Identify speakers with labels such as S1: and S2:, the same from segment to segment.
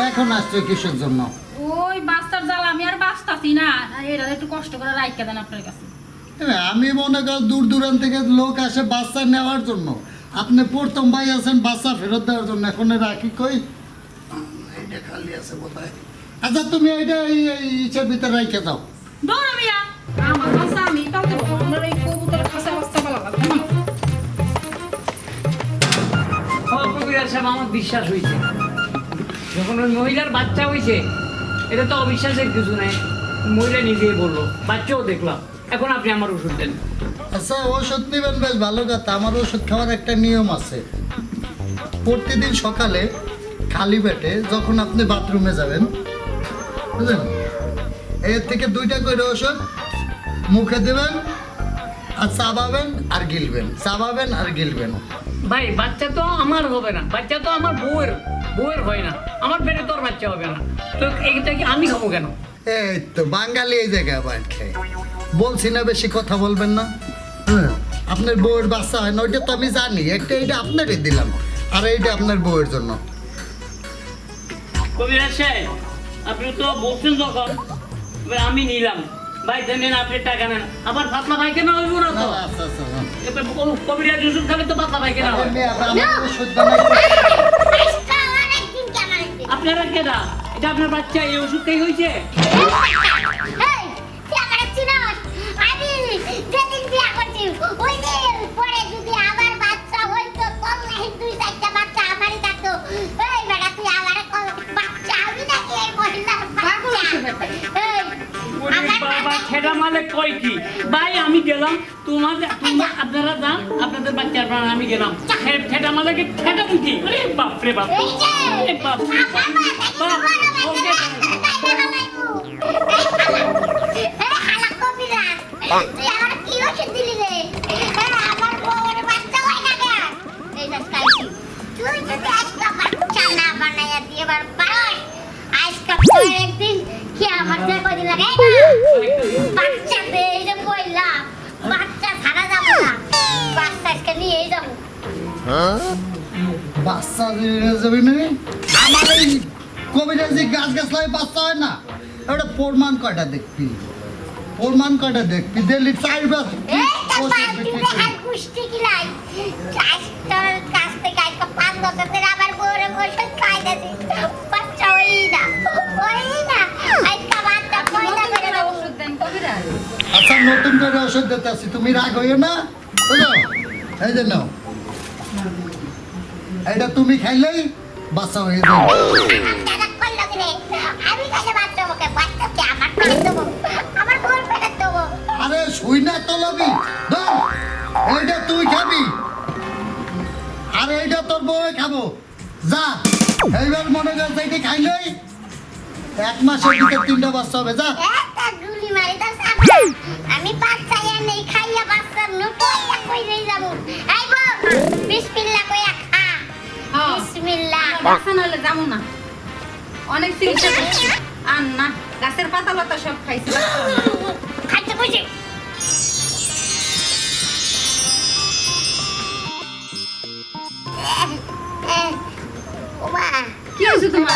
S1: এখন আসছে কিসের জন্য?
S2: ওই বাস্তার জাল আমি আর বাস্তাছি না, এটা একটু কষ্ট করে রাইখা দেন আপনার কাছে।
S1: আমি মনে করি দূর দূরান্ত থেকে লোক আসে বাচ্চা নেওয়ার জন্য, আপনি প্রথম ভাই আছেন বাচ্চা ফেরত দেওয়ার জন্য। এখন রাখি কই, এটা খালি আছে বোধহয়। আচ্ছা তুমি এইটা ইচ্ছার ভিতরে রাইখে দাও।
S2: দৌড়া মিয়া, আমার বাচ্চা আমি কালকে আমার এই কবুতরের কাছে বাচ্চা পালা লাগবে না।
S3: আমার বিশ্বাস হয়েছে যখন ওই মহিলার বাচ্চা হয়েছে, এটা তো অবিশ্বাসের কিছু নেই। মহিলা নিজেই বললো, বাচ্চাও দেখলাম। এখন আপনি আমার ওষুধ দেন।
S1: আচ্ছা ওষুধ নেবেন, বেশ ভালো কথা। আমার ওষুধ খাওয়ার একটা নিয়ম আছে। প্রতিদিন সকালে খালি পেটে যখন আপনি বাথরুমে যাবেন, বুঝলেন, এর থেকে 2টা করে ওষুধ মুখে দেবেন আর চাবাবেন আর গিলবেন, চাবাবেন আর গিলবেন।
S3: ভাই বাচ্চা তো আমার হবে না, বাচ্চা তো আমার বউয়ের হয় না, আমার পেটে তোর বাচ্চা হবে না, তো এইটা কি আমি খাবো কেন?
S1: এই তো বাঙালি এই জায়গায় বাদ খায়। বলছি না বেশি কথা বলবেন না। আপনার বউয়ের বাচ্চা হয় না, ওইটা তো আমি জানি। একটা এইটা আপনারই দিলাম, আর এইটা আপনার বউয়ের জন্য।
S3: কবিরাজ সাহেব, আপনি তো বলছেন যখন, আমি নিলাম। ভাই দেন, আপনি টাকা নেন। আবার পাতলা পায়খানা হইব না তো?
S1: আচ্ছা আচ্ছা
S3: কবিরাজ ওষুধ খালে তো পাতলা পায়খানা হয়। কেডা? এটা আপনার বাচ্চা, এই ওষুধটাই হয়েছে?
S4: এই, তুই আমারে চিনস? আমি যেদিন বিয়া করছি, ওই দিন পরে যদি আমার বাচ্চা হইতো, তাহলে এই 2-4টা বাচ্চা আমারই থাকতো। এই বেটা, তুই আমারে বাচ্চা হবি নাকি এই মহিলার বাচ্চা? এই,
S3: ওরে
S4: আমার
S3: বাবা, ঠেডা মালে কয় কি? ভাই আমি গেলাম, আপনারা যান, আপনাদের বাচ্চার প্রাণ, আমি গেলাম। ঠেডা মালেকে ঠেডা মুখি। আরে বাপ রে বাপ,
S4: এই যে,
S3: এ বাপ,
S4: আমার
S3: বাপ, ওকে।
S4: তুই আমার কি ওষুধ দিলি রে? আমার বউয়ের বাচ্চা হয় না কেন? এই দেখ কাইছি, তুই যদি আজকে বাচ্চা না বানাইয়া দিবার পারস, আজকে তোর একদিন কি আমার যে কদিন লাগে বাচ্চা দে, এই যে কইলাম বাচ্চা ছাড়া যাবো না, বাচ্চা আজকে নিয়েই যাবো।
S1: বাচ্চা দিয়ে যাবে না? আমার এই কবিরাজি গাছ গাছ লাগে বাচ্চা হয় না। ওটা প্রমাণ কয়টা দেখবি, প্রমাণ কয়টা দেখবি, দিল্লি চাইবার
S4: এই তো বালতিতে হাত কুষ্টি কিলাই, চাষটার কাছ থেকে আজকে 5-10 দিন আবার বউরে বসে খাইতে দিস, বাচ্চা হই না, আজকে বাচ্চা পয়দা করে দেবো।
S2: ওষুধ দেন কবিরাজ।
S1: আচ্ছা নতুন করে ওষুধ দিতে আসি, তুমি রাগ হইও না, বুঝলো? এই যে নাও, এটা তুমি খাইলেই বাচ্চা হয়ে যাবে।
S4: দাদা কইলো কি রে? আমি খাইলে বাচ্চা মুখে, বাচ্চা কি আমার পেটে দেবো, আমার বউর পেটে দেবো?
S1: আরে শুই না তো লবি, ধর এইটা তুই খাবি আর এইটা তোর বউয়ে খাবো। যা, এইবার মনে কর এইটা খাইলেই 1 মাসের ভিতর 3টা বাচ্চা হবে। যা,
S4: একটা গুলি মারি দাও সাবা, আমি বাচ্চা নেই খাইয়া বাচ্চা নুটোয়া কইরেই যাবো। এই বউ, বিসমিল্লাহ কইয়া খা,
S2: হ্যাঁ।
S4: বিসমিল্লাহ।
S2: বাচ্চা নাহলে যাবো না। অনেক চিকিৎসা করছি। আর না, গাছের পাতা লতা সব খাইছি।
S4: খাইতে কইছে। ওমা,
S2: কি হয়েছে তোমার?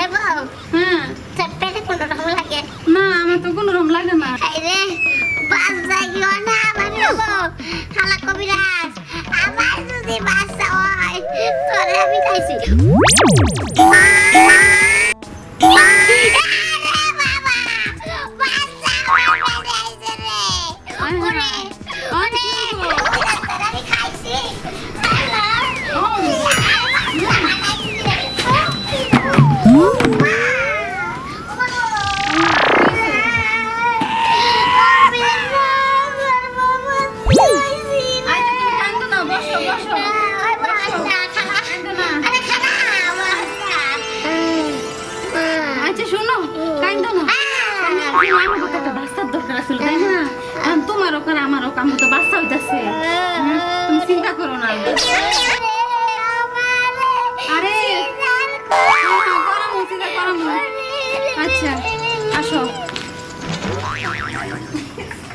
S4: এ বউ,
S2: হ্যাঁ।
S4: তোর পেটে কোনো রকম লাগে?
S2: না, আমার তো কোনো রকম লাগে না।
S4: আরে, বাচ্চা গিয়ে না আমার নেবো। শালা কবিরাজ, আমার যদি বাচ্চা হয়, তোরে আমি খাইছি। আরে বাবা, বাচ্চা আমার পেটে আইছে রে। ওরে, ওরে, তোরে আমি খাইছি। শালা,
S2: আচ্ছা, তুমি কান্দো না, বসো, বসো। আচ্ছা, শোনো, কান্দো না। আমার তো একটা বাচ্চার দরকার ছিল, তাই না? এখন তোমারও কার আমারও কাম তো বাচ্চা হইতাছে। তুমি চিন্তা করো না। আরে, করামো, চিন্তা করামো। আচ্ছা।